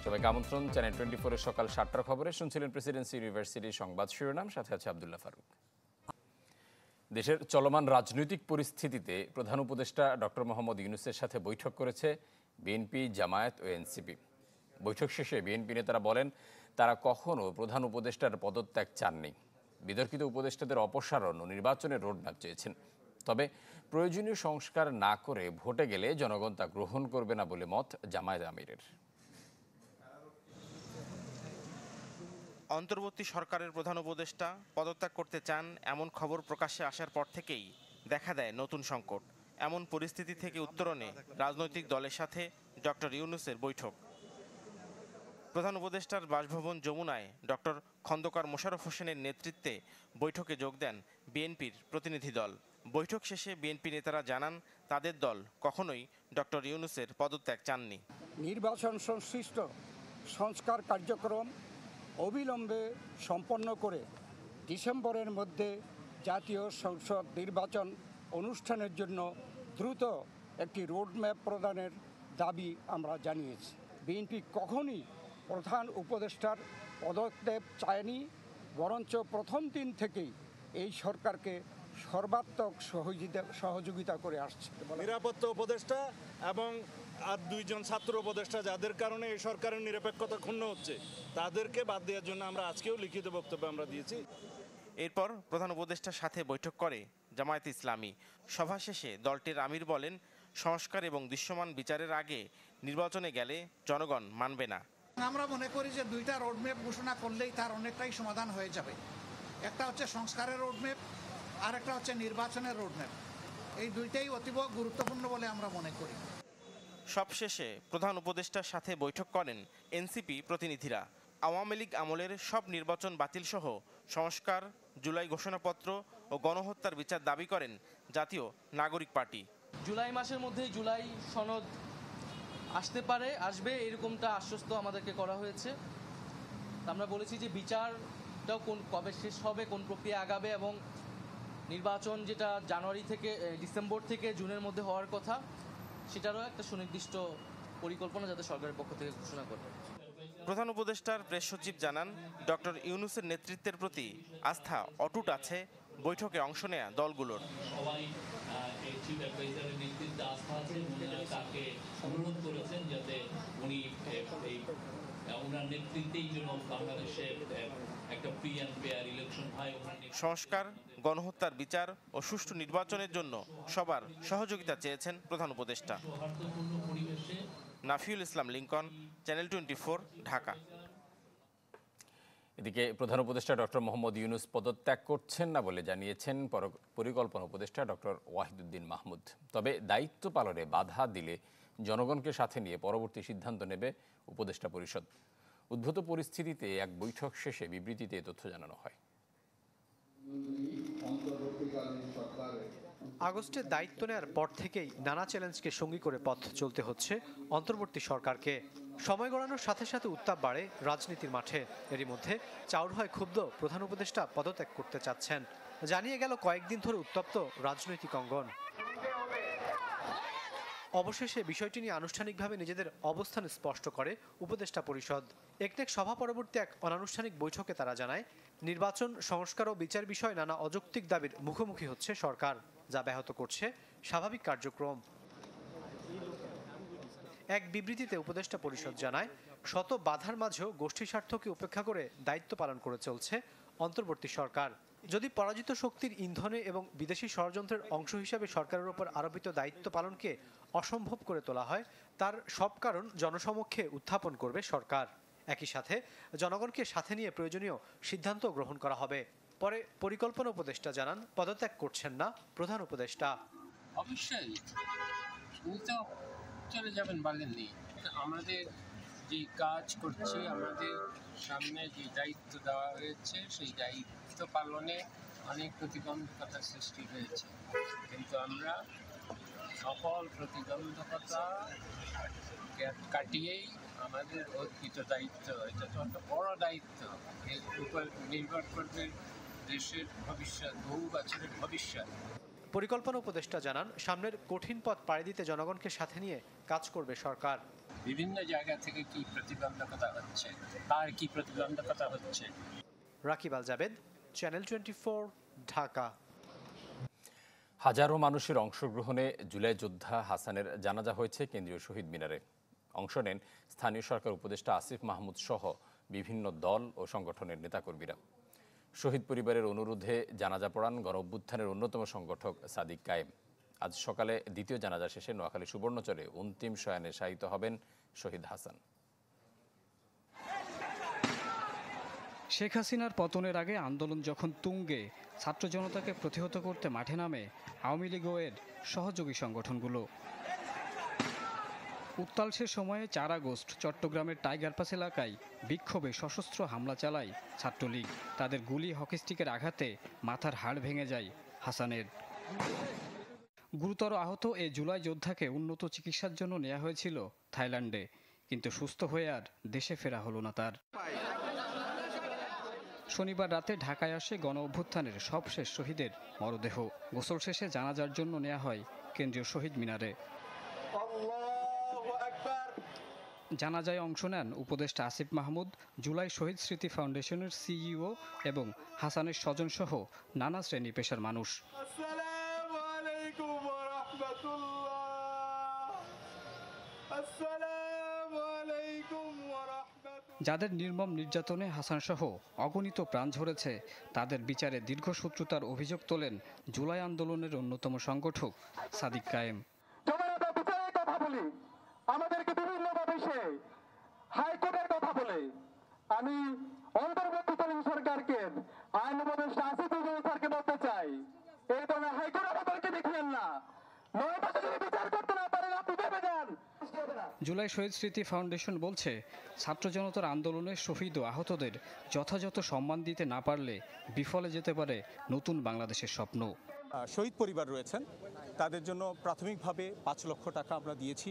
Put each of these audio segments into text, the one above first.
সবাইকে আমন্ত্রণ। চ্যানেল 24 এর সকাল 7টার খবরে শুনছিলেন প্রেসিডেন্সি ইউনিভার্সিটির সংবাদ শিরোনাম, সাথে আছে আব্দুল্লাহ ফারুক। দেশের চলমান রাজনৈতিক পরিস্থিতিতে প্রধান উপদেষ্টা ডক্টর মোহাম্মদ ইউনূসের সাথে বৈঠক করেছে বিএনপি, জামায়াত ও এনসিপি। বৈঠক শেষে বিএনপি নেতারা বলেন তারা কখনো প্রধান উপদেষ্টার পদত্যাগ চাননি। বিতর্কিত উপদেষ্টাদের অপসারণ ও নির্বাচনের রোডম্যাপ চেয়েছেন। তবে প্রয়োজনীয় সংস্কার না করে ভোটে গেলে জনগণ তা গ্রহণ করবে না বলে মত জামায়াত আমিরের। অন্তর্বর্তী সরকারের প্রধান উপদেষ্টা পদত্যাগ করতে চান এমন খবর প্রকাশ্যে আসার পর থেকেই দেখা দেয় নতুন সংকট। এমন পরিস্থিতি থেকে উত্তরণে রাজনৈতিক দলের সাথে ডক্টর ইউনূসের বৈঠক। প্রধান উপদেষ্টার বাসভবন যমুনায় ডক্টর খন্দকার মোশাররফ হোসেনের নেতৃত্বে বৈঠকে যোগ দেন বিএনপির প্রতিনিধি দল। বৈঠক শেষে বিএনপি নেতারা জানান তাদের দল কখনোই ডক্টর ইউনূসের পদত্যাগ চাননি। নির্বাচন সংশ্লিষ্ট সংস্কার কার্যক্রম অবিলম্বে সম্পন্ন করে ডিসেম্বরের মধ্যে জাতীয় সংসদ নির্বাচন অনুষ্ঠানের জন্য দ্রুত একটি রোডম্যাপ প্রদানের দাবি আমরা জানিয়েছি। বিএনপি কখনই প্রধান উপদেষ্টার পদত্যাগ চায়নি, বরঞ্চ প্রথম দিন থেকেই এই সরকারকে সর্বাত্মক সহযোগিতা করে আসছে। নিরাপত্তা উপদেষ্টা এবং আর দুইজন ছাত্র উপদেষ্টা যাদের কারণে এই সরকারের নিরপেক্ষতা ক্ষুণ্ণ হচ্ছে, তাদেরকে বাদ দেওয়ার জন্য আমরা আজকেও লিখিত বক্তব্য আমরা দিয়েছি। এরপর প্রধান উপদেষ্টার সাথে বৈঠক করে জামায়াতে ইসলামী। সভা শেষে দলটির আমির বলেন, সংস্কার এবং দৃশ্যমান বিচারের আগে নির্বাচনে গেলে জনগণ মানবে না। আমরা মনে করি যে দুইটা রোডম্যাপ ঘোষণা করলেই তার অনেকটাই সমাধান হয়ে যাবে। একটা হচ্ছে সংস্কারের রোডম্যাপ, আর একটা হচ্ছে নির্বাচনের রোডম্যাপ। এই দুইটাই অতীব গুরুত্বপূর্ণ বলে আমরা মনে করি। সবশেষে প্রধান উপদেষ্টার সাথে বৈঠক করেন এনসিপি প্রতিনিধিরা। আওয়ামী লীগ আমলের সব নির্বাচন বাতিল সহ সংস্কার, জুলাই ঘোষণাপত্র ও গণহত্যার বিচার দাবি করেন জাতীয় নাগরিক পার্টি। জুলাই মাসের মধ্যেই জুলাই সনদ আসবে এরকমটা আশ্বস্ত আমাদেরকে করা হয়েছে। আমরা বলেছি যে বিচারটাও কবে শেষ হবে, কোন প্রক্রিয়া আগাবে, এবং নির্বাচন যেটা ডিসেম্বর থেকে জুনের মধ্যে হওয়ার কথা, সেটারও একটা সুনির্দিষ্ট পরিকল্পনা যাতে সরকারের পক্ষ থেকে ঘোষণা করে। প্রধান উপদেষ্টার প্রেস সচিব জানান, ডক্টর ইউনূসের নেতৃত্বের প্রতি আস্থা অটুট আছে বৈঠকে অংশ নেয়া দলগুলোর। সবাই এই চিফ অ্যাডভাইজারের নেতৃত্বে আস্থা আছে, তাকে অনুরোধ করেছেন যাতে উনি ওনার নেতৃত্বেই যেন বাংলাদেশে একটা ফ্রি অ্যান্ড ফেয়ার ইলেকশন হয়। সংস্কার, গণহত্যার বিচার ও সুষ্ঠু নির্বাচনের জন্য সবার সহযোগিতা চেয়েছেন প্রধান উপদেষ্টা। নাফিউল ইসলাম লিংকন, চ্যানেল 24, ঢাকা। এদিকে প্রধান উপদেষ্টা ডক্টর মোহাম্মদ ইউনূস পদত্যাগ করছেন না বলে জানিয়েছেন পরিকল্পনা উপদেষ্টা ডক্টর ওয়াহিদুদ্দিন মাহমুদ। তবে দায়িত্ব পালনে বাধা দিলে জনগণকে সাথে নিয়ে পরবর্তী সিদ্ধান্ত নেবে উপদেষ্টা পরিষদ। উদ্ভূত পরিস্থিতিতে এক বৈঠক শেষে বিবৃতিতে তথ্য জানানো হয়। আগস্টে দায়িত্ব নেওয়ার পর থেকেই নানা চ্যালেঞ্জকে সঙ্গী করে পথ চলতে হচ্ছে অন্তর্বর্তী সরকারকে। সময় গড়ানোর সাথে সাথে উত্তাপ বাড়ে রাজনীতির মাঠে। এরই মধ্যে চাউর হয় ক্ষুব্ধ প্রধান উপদেষ্টা পদত্যাগ করতে চাচ্ছেন। জানিয়ে গেল কয়েকদিন ধরে উত্তপ্ত রাজনৈতিক অঙ্গন। অবশেষে বিষয়টি নিয়ে আনুষ্ঠানিকভাবে নিজেদের অবস্থান স্পষ্ট করে উপদেষ্টা পরিষদ। একনেক সভা পরবর্তী এক অনানুষ্ঠানিক বৈঠকে তারা জানায়, নির্বাচন, সংস্কার ও বিচার বিষয়ে নানা অযৌক্তিক দাবির মুখোমুখি হচ্ছে সরকার, যা ব্যাহত করছে স্বাভাবিক কার্যক্রম। এক বিবৃতিতে উপদেষ্টা পরিষদ জানায়, শত বাধার মাঝেও গোষ্ঠী স্বার্থকে উপেক্ষা করে দায়িত্ব পালন করে চলছে অন্তর্বর্তী সরকার। যদি পরাজিত শক্তির ইন্ধনে এবং বিদেশি ষড়যন্ত্রের অংশ হিসাবে সরকারের উপর আরোপিত দায়িত্ব পালনকে অসম্ভব করে তোলা হয়, তার সব কারণ জনসমক্ষে উত্থাপন করবে সরকার। একই সাথে জনগণকে সাথে নিয়ে প্রয়োজনীয় সিদ্ধান্ত গ্রহণ করা হবে। পরে পরিকল্পনা উপদেষ্টা জানান, পদত্যাগ করছেন না প্রধান উপদেষ্টা। অবশ্যই চলে যাবেন বলেননি। আমাদের যে কাজ করছি, আমাদের সামনে যে দায়িত্ব দেওয়া হয়েছে, সেই দায়িত্ব পালনে অনেক প্রতিবন্ধকতার সৃষ্টি হয়েছে, কিন্তু আমরা সকল প্রতিবন্ধকতা কাটিয়েই আমাদের অর্পিত দায়িত্ব, এটা তো একটা বড় দায়িত্ব, এর উপর নির্ভর করবে দেশের ভবিষ্যৎ, বহু বছরের ভবিষ্যৎ। পরিকল্পনা উপদেষ্টা জানান, সামনের কঠিন পথ পাড়ি দিতে জনগণকে সাথে নিয়ে কাজ করবে সরকার। বিভিন্ন জায়গা থেকে কি প্রতিবন্ধকতা হচ্ছে, তার কি প্রতিবন্ধকতা হচ্ছে। রাকিব আল জাবেদ, চ্যানেল 24, ঢাকা। হাজারো মানুষের অংশগ্রহণে জুলাই যোদ্ধা হাসানের জানাজা হয়েছে কেন্দ্রীয় শহীদ মিনারে। অংশ নেন স্থানীয় সরকার উপদেষ্টা আসিফ মাহমুদ সহ বিভিন্ন দল ও সংগঠনের নেতাকর্মীরা। শহীদ পরিবারের অনুরোধে জানাজা পড়ান গণঅভ্যুত্থানের অন্যতম সংগঠক সাদিক কায়েম। আজ সকালে দ্বিতীয় জানাজা শেষে নোয়াখালী সুবর্ণচরে অন্তিম শয়ানে শায়িত হবেন শহীদ হাসান। শেখ হাসিনার পতনের আগে আন্দোলন যখন তুঙ্গে, ছাত্র জনতাকে প্রতিহত করতে মাঠে নামে আওয়ামী লীগ ও এর সহযোগী সংগঠনগুলো। উত্তাল সে সময়ে 4 আগস্ট চট্টগ্রামের টাইগার পাস এলাকায় বিক্ষোভে সশস্ত্র হামলা চালায় ছাত্রলীগ। তাদের গুলি হকিস্টিকের আঘাতে মাথার হাড় ভেঙে যায় হাসানের। গুরুতর আহত এ জুলাই যোদ্ধাকে উন্নত চিকিৎসার জন্য নেওয়া হয়েছিল থাইল্যান্ডে, কিন্তু সুস্থ হয়ে আর দেশে ফেরা হলো না তার। শনিবার রাতে ঢাকায় আসে গণ অভ্যুত্থানের সবশেষ শহীদের মরদেহ। গোসল শেষে জানাজার জন্য নেওয়া হয় কেন্দ্রীয় শহীদ মিনারে। জানাজায় অংশ নেন উপদেষ্টা আসিফ মাহমুদ, জুলাই শহীদ স্মৃতি ফাউন্ডেশনের সিইও এবং হাসানের স্বজনসহ নানা শ্রেণী পেশার মানুষ। যাদের নির্মম নির্যাতনে হাসানসহ অগণিত প্রাণ ঝরেছে, তাদের বিচারে দীর্ঘসূত্রতার অভিযোগ তোলেন জুলাই আন্দোলনের অন্যতম সংগঠক সাদিক কায়েম। আমাদেরকে বিভিন্নভাবে সে হাইকোর্টের কথা বলে, আমি অন্তর্বর্তীকালীন সরকারকে, আইন উপদেষ্টা আসিফ স্যারকে বলতে চাই, এই ধরনের হাইকোর্ট আমাদেরকে দেখিয়েন না। বিচার করতে না পারেন আপনি ভেবে যান। জুলাই শহীদ স্মৃতি ফাউন্ডেশন বলছে, ছাত্র জনতার আন্দোলনে শহীদ ও আহতদের যথাযথ সম্মান দিতে না পারলে বিফলে যেতে পারে নতুন বাংলাদেশের স্বপ্ন। শহীদ পরিবার রয়েছেন, তাদের জন্য প্রাথমিকভাবে 5 লক্ষ টাকা আমরা দিয়েছি।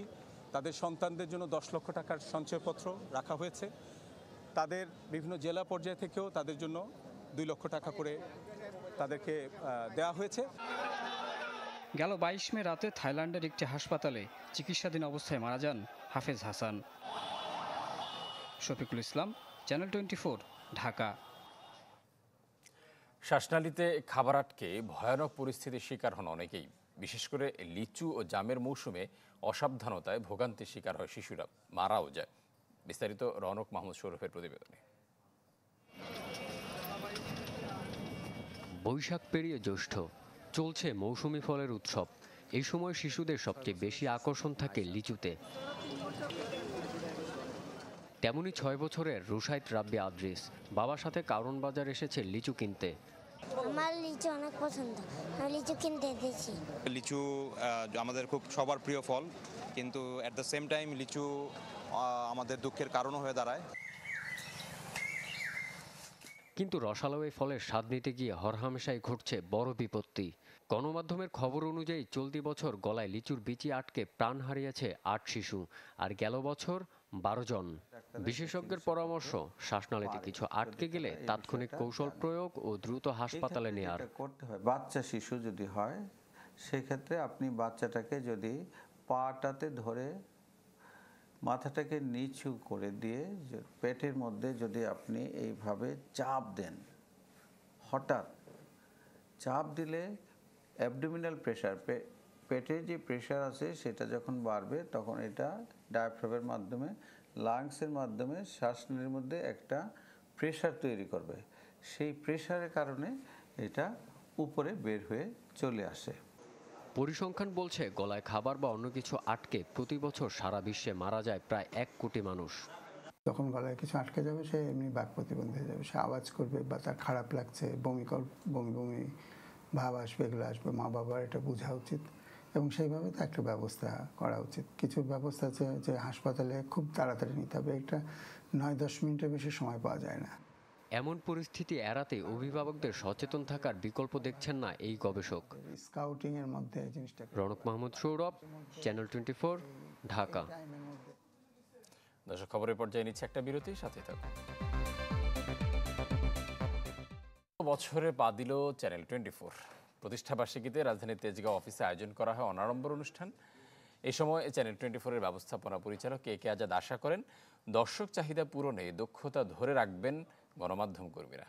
তাদের সন্তানদের জন্য 10 লক্ষ টাকার সঞ্চয়পত্র রাখা হয়েছে। তাদের বিভিন্ন জেলা পর্যায় থেকেও তাদের জন্য 2 লক্ষ টাকা করে তাদেরকে দেওয়া হয়েছে। গেল 22 মে রাতে থাইল্যান্ডের একটি হাসপাতালে চিকিৎসাধীন অবস্থায় মারা যান হাফেজ হাসান। শফিকুল ইসলাম, চ্যানেল 24, ঢাকা। শ্বাসনালীতে খাবার আটকে ভয়ানক পরিস্থিতির শিকার হন অনেকেই। বিশেষ করে লিচু ও জামের মৌসুমে অসাবধানতায় ভোগান্তির শিকার হয় শিশুরা, মারাও যায়। বিস্তারিত রৌনক মাহমুদ সৌরভের প্রতিবেদনে। বৈশাখ পেরিয়ে জ্যৈষ্ঠ, চলছে মৌসুমি ফলের উৎসব। এই সময় শিশুদের সবচেয়ে বেশি আকর্ষণ থাকে লিচুতে। তেমনি 6 বছরের রুশাইত রাব্বি আদ্রিস বাবার সাথে কারণ বাজার এসেছে লিচু কিনতে। আমার লিচু অনেক পছন্দ, আমি লিচু কিনতে এসেছি। লিচু আমাদের খুব সবার প্রিয় ফল, কিন্তু অ্যাট দ্য সেম টাইম লিচু আমাদের দুঃখের কারণও হয়ে দাঁড়ায়। কিন্তু রসালো এই ফলের স্বাদ নিতে গিয়ে হরহামেশাই ঘটছে বড় বিপত্তি। গণমাধ্যমের খবর অনুযায়ী চলতি বছর গলায় লিচুর বিচি আটকে প্রাণ হারিয়েছে 8 শিশু, আর গেল বছর 12 জন। বিশেষজ্ঞের পরামর্শ, শ্বাসনালীতে কিছু আটকে গেলে তাৎক্ষণিক কৌশল প্রয়োগ ও দ্রুত হাসপাতালে নেয়ার করতে হয়। বাচ্চা শিশু যদি হয়, সেক্ষেত্রে আপনি বাচ্চাটাকে যদি পাটাতে ধরে মাথাটাকে নিচু করে দিয়ে পেটের মধ্যে যদি আপনি এইভাবে চাপ দেন, হঠাৎ চাপ দিলে অ্যাবডোমিনাল প্রেশার, পেটের যে প্রেশার আছে সেটা যখন বাড়বে, তখন এটা ডায়াফ্রামের মাধ্যমে, লাংসের মাধ্যমে শ্বাসনালীর মধ্যে একটা প্রেশার তৈরি করবে। সেই প্রেশারের কারণে এটা উপরে বের হয়ে চলে আসে। পরিসংখ্যান বলছে, গলায় খাবার বা অন্য কিছু আটকে প্রতি বছর সারা বিশ্বে মারা যায় প্রায় 1 কোটি মানুষ। যখন গলায় কিছু আটকে যাবে, সে এমনি বাক প্রতিবন্ধী হয়ে যাবে, সে আওয়াজ করবে বা তার খারাপ লাগছে, বমি বমি ভাব আসবে, এগুলো আসবে। মা বাবার এটা বোঝা উচিত এবং সেইভাবে তো একটা ব্যবস্থা করা উচিত। কিছু ব্যবস্থা আছে যে হাসপাতালে খুব তাড়াতাড়ি নিতে হবে, এটা 9-10 মিনিটের বেশি সময় পাওয়া যায় না। এমন পরিস্থিতি এড়াতে অভিভাবকদের সচেতন থাকার বিকল্প দেখছেন না এই গবেষক। স্কাউটিং এর মধ্যে জিনিসটা। রৌনক মাহমুদ সৌরভ, চ্যানেল 24, ঢাকা। দর্শক, খবরের পর্যায়ে নিচ্ছে একটা বিরতি, সাথে থাকুন। বছরে পা দিল চ্যানেল 24। প্রতিষ্ঠাবার্ষিকীতে রাজধানীর তেজগাঁও অফিসে আয়োজন করা হয় অনাড়ম্বর অনুষ্ঠান। এই সময় চ্যানেল 24-এর ব্যবস্থাপনা পরিচালক কে আজাদ আশা করেন দর্শক চাহিদা পূরণে দক্ষতা ধরে রাখবেন গণমাধ্যম কর্মীরা।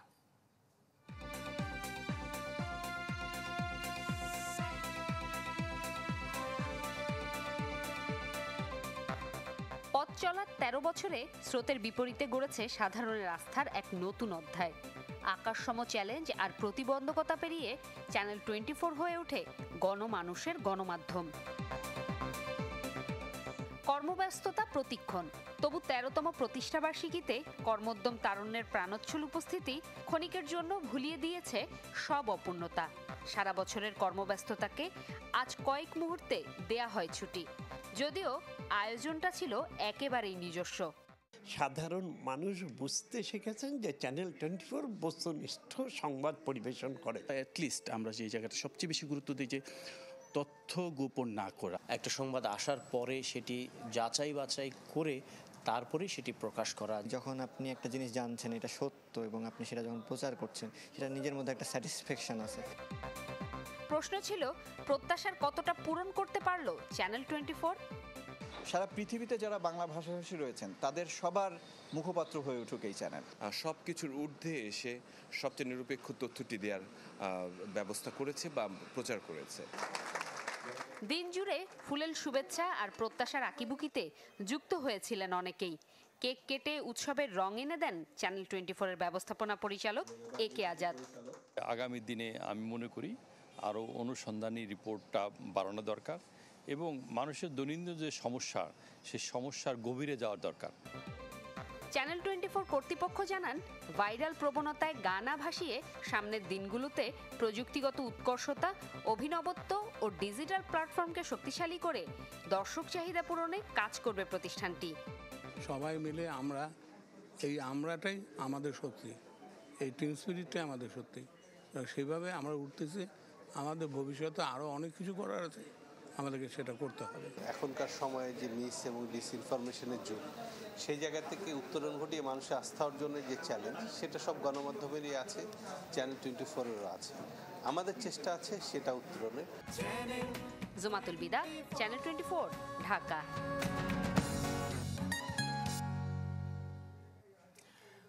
পথ চলার ১৩ বছরে স্রোতের বিপরীতে গড়েছে সাধারণের আস্থার এক নতুন অধ্যায়। আকাশসম চ্যালেঞ্জ আর প্রতিবন্ধকতা পেরিয়ে চ্যানেল 24 হয়ে ওঠে গণমানুষের গণমাধ্যম। কর্মব্যস্ততা প্রতিক্ষণ, তবু ১৩তম প্রতিষ্ঠাবার্ষিকীতে কর্মোদ্যম তারুণ্যের প্রাণোচ্ছল উপস্থিতি ক্ষণিকের জন্য ভুলিয়ে দিয়েছে সব অপূর্ণতা। সারা বছরের কর্মব্যস্ততাকে আজ কয়েক মুহূর্তে দেয়া হয় ছুটি, যদিও আয়োজনটা ছিল একেবারেই নিজস্ব। সাধারণ মানুষ বুঝতে শিখেছেন যে চ্যানেল 24 বস্তুনিষ্ঠ সংবাদ পরিবেশন করে। অ্যাটলিস্ট আমরা যে জায়গাটা সবচেয়ে বেশি গুরুত্ব দিই যে তথ্য গোপন না করা। একটা সংবাদ আসার পরে সেটি যাচাই বাছাই করে তারপরে সেটি প্রকাশ করা। যখন আপনি একটা জিনিস জানছেন এটা সত্য এবং আপনি সেটা যখন প্রচার করছেন সেটা নিজের মধ্যে একটা স্যাটিসফ্যাকশন আছে। প্রশ্ন ছিল, প্রত্যাশার কতটা পূরণ করতে পারলো চ্যানেল 24? সারা পৃথিবীতে যারা বাংলা ভাষাভাষী রয়েছেন তাদের সবার মুখপাত্র হয়ে উঠুক এই চ্যানেল। সব কিছুর ঊর্ধ্বে এসে সবচেয়ে নিরপেক্ষ তথ্যটি দেওয়ার ব্যবস্থা করেছে বা প্রচার করেছে। দিন জুড়ে ফুলেল শুভেচ্ছা আর প্রত্যাশার আঁকিবুকিতে যুক্ত হয়েছিলেন অনেকেই। কেক কেটে উৎসবের রং এনে দেন চ্যানেল 24-এর ব্যবস্থাপনা পরিচালক কে আজাদ। আগামী দিনে আমি মনে করি আরও অনুসন্ধানী রিপোর্টটা বাড়ানো দরকার এবং মানুষের দৈনন্দিন যে সমস্যা, সেই সমস্যার গভীরে যাওয়ার দরকার। চ্যানেল 24 কর্তৃপক্ষ জানান, ভাইরাল প্রবণতায় গানা ভাসিয়ে সামনের দিনগুলোতে প্রযুক্তিগত উৎকর্ষতা, অভিনবত্ব ও ডিজিটাল প্ল্যাটফর্মকে শক্তিশালী করে দর্শক চাহিদা পূরণে কাজ করবে প্রতিষ্ঠানটি। সবাই মিলে আমরাটাই আমাদের শক্তি, এই টিম স্পিরিটটাই আমাদের শক্তি। সেইভাবে আমরা উঠতেছি। আমাদের ভবিষ্যতে আরও অনেক কিছু করার আছে, আমাদেরকে সেটা করতে হবে। এখনকার সময়ে যে মিস এবং ডিসইনফরমেশনের যুগ, সেই জায়গা থেকে উত্তরণ ঘটিয়ে মানুষের আস্থা অর্জনের যে চ্যালেঞ্জ, সেটা সব গণমাধ্যমেরই আছে, চ্যানেল 24-এরও আছে। আমাদের চেষ্টা আছে সেটা উত্তরণে। জুমাতুল বিদা, চ্যানেল 24, ঢাকা।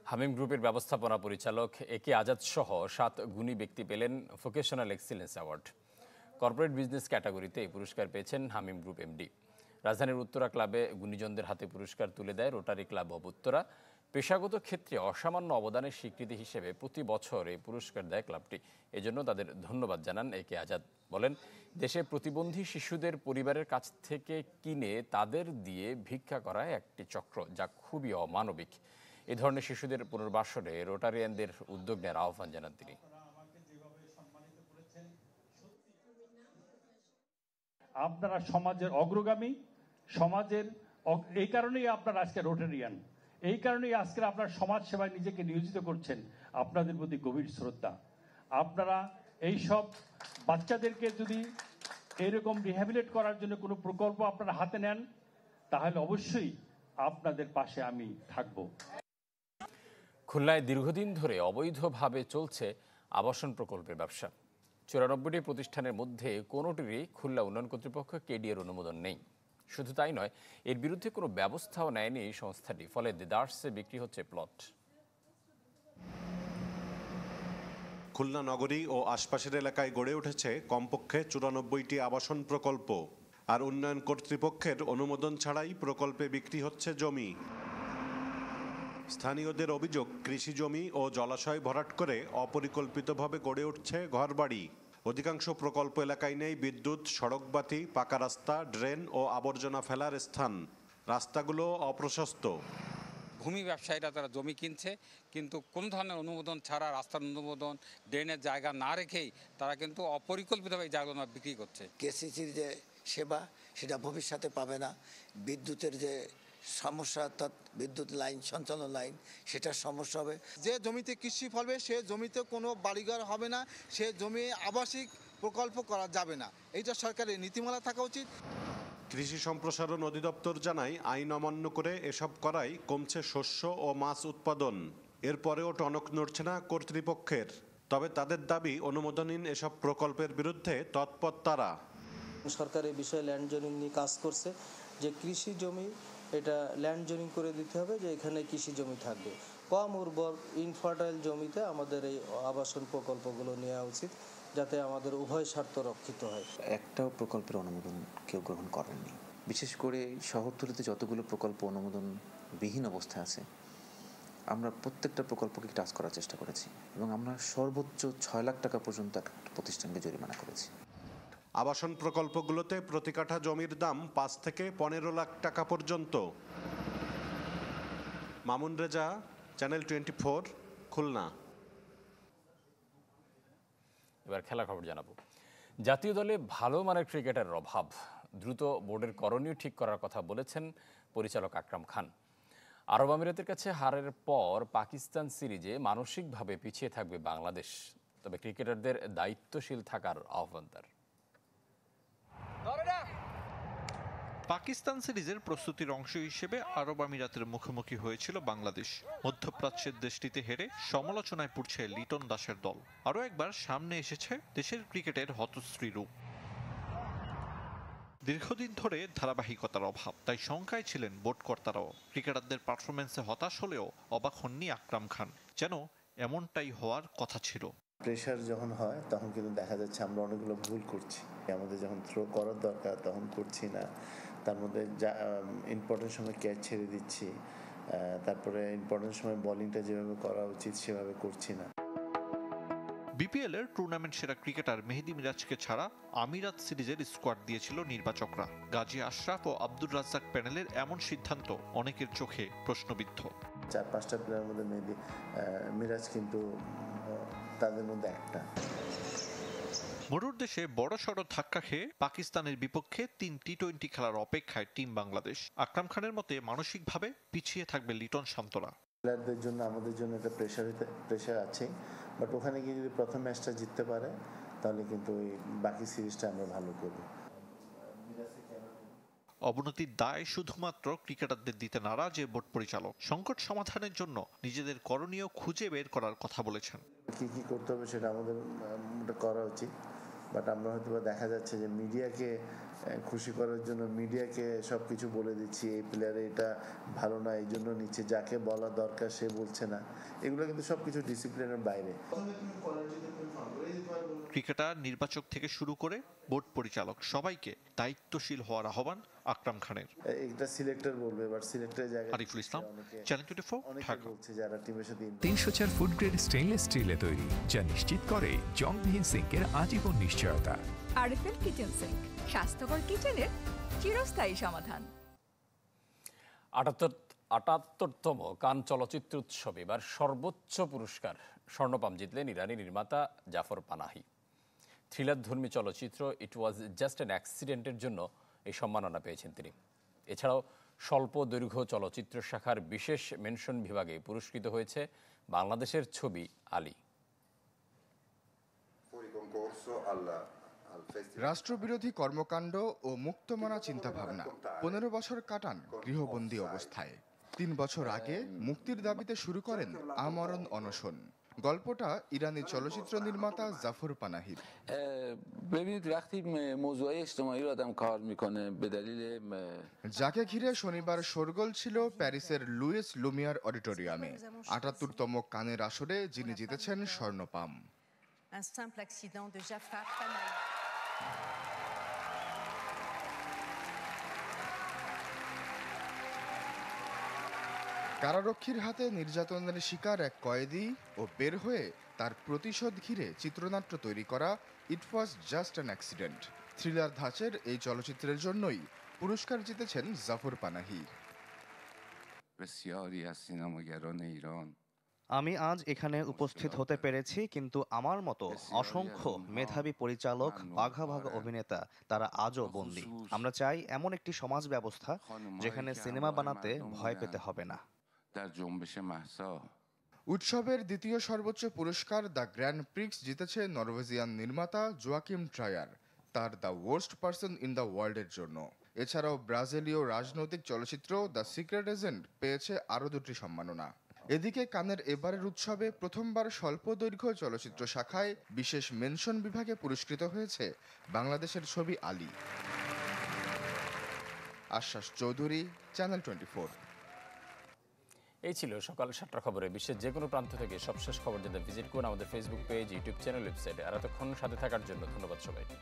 হামিম গ্রুপের ব্যবস্থাপনা পরিচালক কে আজাদ সহ 7 গুণী ব্যক্তি পেলেন vocational excellence award. Corporate business ক্যাটাগরিতে এই পুরস্কার পেয়েছেন হামিম গ্রুপ এমডি। রাজধানীর উত্তরা ক্লাবে গুণীজনদের হাতে পুরস্কার তুলে দেয় রোটারি ক্লাব অব উত্তরা। পেশাগত ক্ষেত্রে অসামান্য অবদানের স্বীকৃতি হিসেবে প্রতি বছর এই পুরস্কার দেয় ক্লাবটি। এজন্য তাদের ধন্যবাদ জানান কে আজাদ। বলেন, দেশে প্রতিবন্ধী শিশুদের পরিবারের কাছ থেকে কিনে তাদের দিয়ে ভিক্ষা করা একটি চক্র, যা খুবই অমানবিক। এ ধরনের শিশুদের পুনর্বাসনে রোটারিয়ানদের উদ্যোগ নেওয়ার আহ্বান জানান তিনি। আপনারা সমাজের অগ্রগামী, সমাজের এই কারণেই আপনারা আজকে রোটারিয়ান, এই কারণেই আজকে আপনারা সমাজ সেবায় নিজেকে নিয়োজিত করছেন। আপনাদের প্রতি গভীর শ্রদ্ধা। আপনারা এই সব বাচ্চাদেরকে যদি এরকম রিহ্যাবিলিট করার জন্য কোনো প্রকল্প আপনারা হাতে নেন, তাহলে অবশ্যই আপনাদের পাশে আমি থাকব। খুলনায় দীর্ঘদিন ধরে অবৈধভাবে চলছে আবাসন প্রকল্পের ব্যবসা। 94টি প্রতিষ্ঠানের মধ্যে কোনোটিরই খুলনা উন্নয়ন কর্তৃপক্ষ কেডিএর অনুমোদন নেই। শুধু তাই নয়, এর বিরুদ্ধে কোনো ব্যবস্থাও নেয়নি এই সংস্থাটি। ফলে দেদারসে বিক্রি হচ্ছে প্লট। খুলনা নগরী ও আশপাশের এলাকায় গড়ে উঠেছে কমপক্ষে 94টি আবাসন প্রকল্প, আর উন্নয়ন কর্তৃপক্ষের অনুমোদন ছাড়াই প্রকল্পে বিক্রি হচ্ছে জমি। স্থানীয়দের অভিযোগ, কৃষি জমি ও জলাশয় ভরাট করে অপরিকল্পিতভাবে গড়ে উঠছে ঘরবাড়ি। অধিকাংশ প্রকল্প এলাকায় নেই বিদ্যুৎ, সড়কবাতি, পাকা রাস্তা, ড্রেন ও আবর্জনা ফেলার স্থান। রাস্তাগুলো অপ্রশস্ত। ভূমি ব্যবসায়ীরা তারা জমি কিনছে, কিন্তু কোনো ধরনের অনুমোদন ছাড়া, রাস্তার অনুমোদন, ড্রেনের জায়গা না রেখেই তারা কিন্তু অপরিকল্পিতভাবে জায়গাগুলো বিক্রি করছে। কেসিসির যে সেবা সেটা ভবিষ্যতে পাবে না। বিদ্যুতের যে সমস্যা, অর্থাৎ বিদ্যুৎ লাইন, সঞ্চালন লাইন, সেটার সমস্যা হবে। যে জমিতে কৃষি ফলবে সে জমিতে কোনো বাড়িঘর হবে না, সে জমি আবাসিক প্রকল্প করা যাবে না। এইটা সরকারের নীতিমালা থাকা উচিত। কৃষি সম্প্রসারণ অধিদপ্তর জানায়, আইন অমান্য করে এসব করায় কমছে শস্য ও মাছ উৎপাদন। এরপরেও টনক নড়ছে না কর্তৃপক্ষের। তবে তাদের দাবি, অনুমোদনহীন এসব প্রকল্পের বিরুদ্ধে তৎপর তারা। সরকার এই বিষয়ে ল্যান্ড জোনিং নিয়ে কাজ করছে, যে কৃষি জমি এটা ল্যান্ড জোনিং করে দিতে হবে, যে এখানে কৃষি জমি থাকবে। কম উর্বর ইনফার্টাইল জমিতে আমাদের এই আবাসন প্রকল্পগুলো নেওয়া উচিত, যাতে আমাদের উভয় স্বার্থ রক্ষিত হয়। একটাও প্রকল্পের অনুমোদন কেউ গ্রহণ করেননি। বিশেষ করে শহরতলিতে যতগুলো প্রকল্প অনুমোদনবিহীন অবস্থায় আছে, আমরা প্রত্যেকটা প্রকল্পকে টাচ করার চেষ্টা করেছি এবং আমরা সর্বোচ্চ 6 লাখ টাকা পর্যন্ত একটা প্রতিষ্ঠানকে জরিমানা করেছি। আবাসন প্রকল্পগুলোতে প্রতি কাঠা জমির দাম 5 থেকে 15 লাখ টাকা পর্যন্ত। মামুন রেজা, চ্যানেল 24, খুলনা। এবার খেলা খবর জানাবো। জাতীয় দলে ভালো মানের ক্রিকেটারের অভাব, দ্রুত বোর্ডের করণীয় ঠিক করার কথা বলেছেন পরিচালক আকরাম খান। আরব আমিরাতের কাছে হারের পর পাকিস্তান সিরিজে মানসিকভাবে পিছিয়ে থাকবে বাংলাদেশ, তবে ক্রিকেটারদের দায়িত্বশীল থাকার আহ্বান তার। পাকিস্তান সিরিজের প্রস্তুতির অংশ হিসেবে আরব আমিরাতের মুখোমুখি হয়েছিল বাংলাদেশ। মধ্যপ্রাচ্যের দেশটিতে হেরে সমালোচনায় পড়ছে লিটন দাসের দল। আরও একবার সামনে এসেছে দেশের ক্রিকেটের হতশ্রী রূপ। দীর্ঘদিন ধরে ধারাবাহিকতার অভাব, তাই শঙ্কায় ছিলেন বোর্ড কর্তারাও। ক্রিকেটারদের পারফরমেন্সে হতাশ হলেও অবাক হননি আকরাম খান, যেন এমনটাই হওয়ার কথা ছিল। প্রেশার যখন হয় তখন কিন্তু দেখা যাচ্ছে আমরা অনেকগুলো ভুল করছি। আমাদের যখন থ্রো করার দরকার তখন করছি না, তার মধ্যে ইম্পর্টেন্ট সময় ক্যাচ ছেড়ে দিচ্ছি, তারপরে ইম্পর্টেন্ট সময় বোলিংটা যেভাবে করা উচিত সেভাবে করছি না। বিপিএল এর টুর্নামেন্ট সেরা ক্রিকেটার মেহেদী মিরাজকে ছাড়া আমিরাত সিরিজের স্কোয়াড দিয়েছিল নির্বাচকরা। গাজী আশরাফ ও আব্দুর রাজ্জাক প্যানেলের এমন সিদ্ধান্ত অনেকের চোখে প্রশ্নবিদ্ধ। 4-5টা প্লেয়ারের মধ্যে মেহেদী মিরাজ কিন্তু তাদের মধ্যে একটা। মরুর দেশে বড়সড় ধাক্কা খেয়ে পাকিস্তানের বিপক্ষে 3 টি-20 খেলার অপেক্ষায় টিম বাংলাদেশ। আকরাম খানের মতে মানসিকভাবে পিছিয়ে থাকবে লিটন শান্তরা। প্লেয়ারদের জন্য আমাদের জন্য একটা প্রেশার আছে, বাট ওখানে গিয়ে যদি প্রথম ম্যাচটা জিততে পারে তাহলে কিন্তু ওই বাকি সিরিজটা আমরা ভালো করব। অবনতির দায় শুধুমাত্র ক্রিকেটারদের দিতে নারাজ যে বোর্ড পরিচালক। সংকট সমাধানের জন্য নিজেদের করণীয় খুঁজে বের করার কথা বলেছেন। কি করতে হবে সেটা আমাদের করা উচিত, বাট আমরা হয়তো দেখা যাচ্ছে যে মিডিয়াকে খুশি করার জন্য মিডিয়াকে সব কিছু বলে দিচ্ছি, এই প্লেয়ারে এটা ভালো না এই জন্য নিচ্ছে, যাকে বলা দরকার সে বলছে না। এগুলো কিন্তু সব কিছু ডিসিপ্লিনের বাইরে। ক্রিকেটার, নির্বাচক থেকে শুরু করে বোর্ড পরিচালক সবাইকে দায়িত্বশীল হওয়ার আহ্বান আকরাম খানের। এটা সিলেক্টর বলবে, বাট সিলেক্টরের জায়গায় আরিফুল ইসলাম, চ্যানেল 24, ঢাকা। বলছে যারা টিমের সাথে 304 ফুড গ্রেড স্টেইনলেস স্টিলে তৈরি, যা নিশ্চিত করে জংবিহীন সিঙ্কের আজীবন নিশ্চয়তা। আরএফএল কিচেন সিঙ্ক, স্বাস্থ্যকর কিচেনের চিরস্থায়ী সমাধান। ৭৮তম কান চলচ্চিত্র উৎসবে এবার সর্বোচ্চ পুরস্কার স্বর্ণপাম জিতলেন ইরানি নির্মাতা জাফর পানাহি। থ্রিলারধর্মী চলচ্চিত্র ইট ওয়াজ জাস্ট অ্যান অ্যাক্সিডেন্টের জন্য এই সম্মাননা পেয়েছেন তিনি। এছাড়াও স্বল্প দৈর্ঘ্য চলচ্চিত্র শাখার বিশেষ মেনশন বিভাগে পুরস্কৃত হয়েছে বাংলাদেশের ছবি আলী। রাষ্ট্রবিরোধী কর্মকাণ্ড ও মুক্তমনা চিন্তাভাবনা 15 বছর কাটান গৃহবন্দী অবস্থায়। 3 বছর আগে মুক্তির দাবিতে শুরু করেন আমরণ অনশন। গল্পটা ইরানি চলচ্চিত্র নির্মাতা জাফর পানাহির। যাকে ঘিরে শনিবার শোরগোল ছিল প্যারিসের লুইস লুমিয়ার অডিটোরিয়ামে। ৭৮তম কানের আসরে যিনি জিতেছেন স্বর্ণপাম। কারারক্ষীর হাতে নির্যাতনের শিকার এক কয়েদি ও বের হয়ে তার প্রতিশোধ ঘিরে চিত্রনাট্য তৈরি করা it was just an accident thriller ধাঁচের এই চলচ্চিত্রের জন্যই পুরস্কার জিতেছেন জাফর পানাহি। আমি আজ এখানে উপস্থিত হতে পেরেছি, কিন্তু আমার মতো অসংখ্য মেধাবী পরিচালক, বাঘা বাঘা অভিনেতা, তারা আজও বন্দী। আমরা চাই এমন একটি সমাজ ব্যবস্থা যেখানে সিনেমা বানাতে ভয় পেতে হবে না। উৎসবের দ্বিতীয় সর্বোচ্চ পুরস্কার দ্য গ্র্যান্ড প্রিক্স জিতেছে নরওয়েজিয়ান নির্মাতা জোয়াকিম ট্রায়ার তার the worst person in the ওয়ার্ল্ডের জন্য। এছাড়াও ব্রাজিলীয় রাজনৈতিক চলচ্চিত্র দ্য সিক্রেট এজেন্ট পেয়েছে আরও 2টি সম্মাননা। এদিকে কানের এবারের উৎসবে প্রথমবার স্বল্প দৈর্ঘ্য চলচ্চিত্র শাখায় বিশেষ মেনশন বিভাগে পুরস্কৃত হয়েছে বাংলাদেশের ছবি আলী। আশ্বাস চৌধুরী, চ্যানেল 24। এই ছিল সকাল 7টার খবরে। বিশ্বের যে কোনো প্রান্ত থেকে সবশেষ খবর জানতে ভিজিট করুন আমাদের ফেসবুক পেজ, ইউটিউব চ্যানেল, ওয়েবসাইটে। আর এতক্ষণ সাথে থাকার জন্য ধন্যবাদ সবাইকে।